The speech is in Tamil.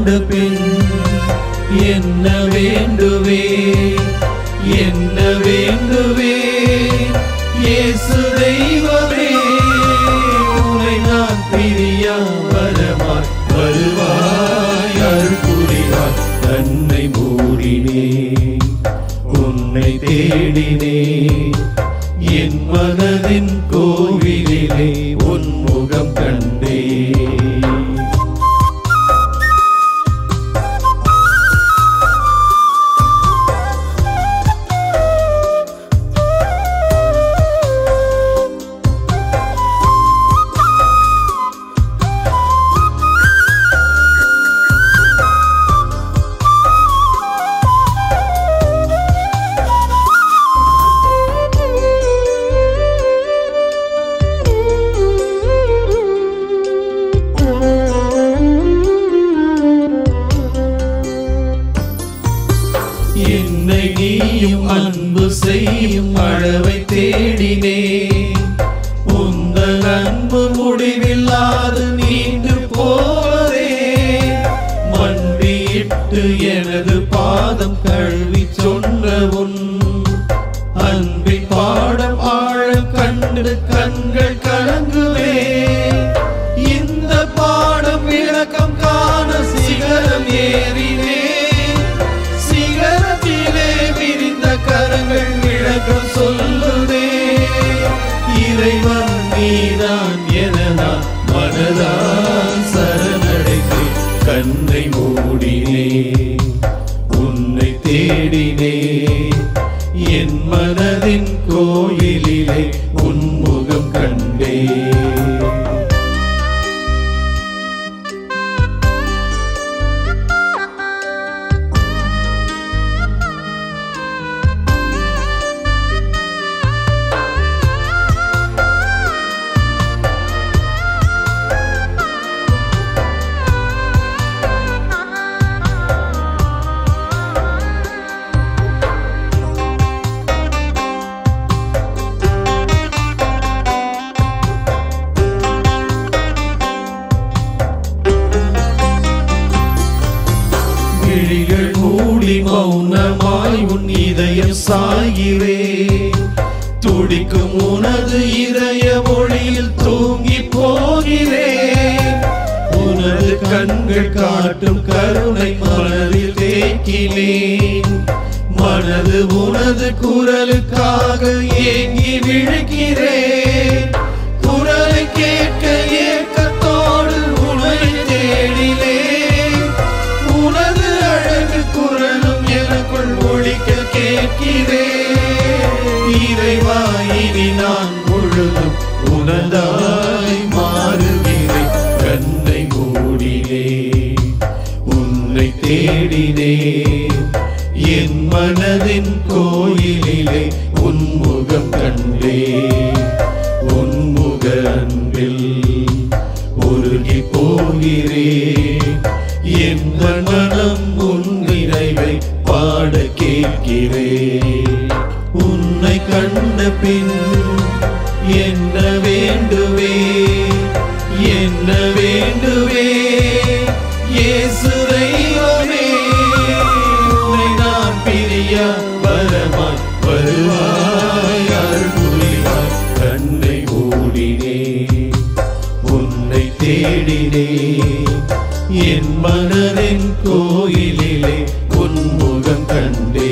கண்ட பின் என்ன வேண்டுவே என்ன வேண்டுவே இயேசு தெய்வமே உன்னை நான் பிரியா வரமாய் வருவாய் அருள் புரிவாய் கண்ணை மூடினே உன்னை தேடினே என் மனதின் கோவிலிலே உன் முகம் கண்டே என்னை நீயும் அன்பு செய்யும் அளவை தேடினே உந்தன் அன்பு முடிவில்லாது நீண்டு போவதே மண்டியிட்டு எனது பாதம் கழுவி சொன்ன உன் அன்பின் பாடம் ஆழம் கண்டு கண்கள் கலங்குவே இந்த பாடம் விளக்கம் காண சிகரம் ஏறினே கரங்கள் விளக்கம் சொல்லுதே இறைவன் நீதான் என நான் மனதால் சரணடைந்து கண்ணை மூடினே உன்னை தேடினே என் மனதின் கோயிலிலே உன் முகம் கண்டே விழிகள் மூடி மௌனமாய் உன் இதயம் சாகிறே துடிக்கும் உனது இதய மொழியில் தூங்கி போகிறே உனது கண்கள் காட்டும் கருணை மனதில் தேக்கினேன் மனது உனது குரலுக்காக ஏங்கி விழுகிறேன் குரலை கேட்க ஏக்கத்தோடு உன்னை தேடினே உனது அழகு குரலும் எனக்குள் ஒழிக்க கேட்கிறே இறைவா இனி நான் முழுதும் உனதாய் மாறுகிறேன் கண்ணை மூடினே உன்னை தேடினே என் மனதின் கோயிலிலே உன் முகம் கண்டே உன் முக அன்பில் உருகி போகிறேன் என் மனம் உன் நினைவை பாட கேட்கிறேன் உன்னை கண்ட பின் என்ன வேண்டுவே என்ன வேண்டுவே இயேசு தெய்வமே உன்னை நான் பிரியா வரமாய் வருவாய் அருள் புரிவாய் கண்ணை மூடினே உன்னை தேடினே என் மனதின் கோயிலிலே உன் முகம் கண்டே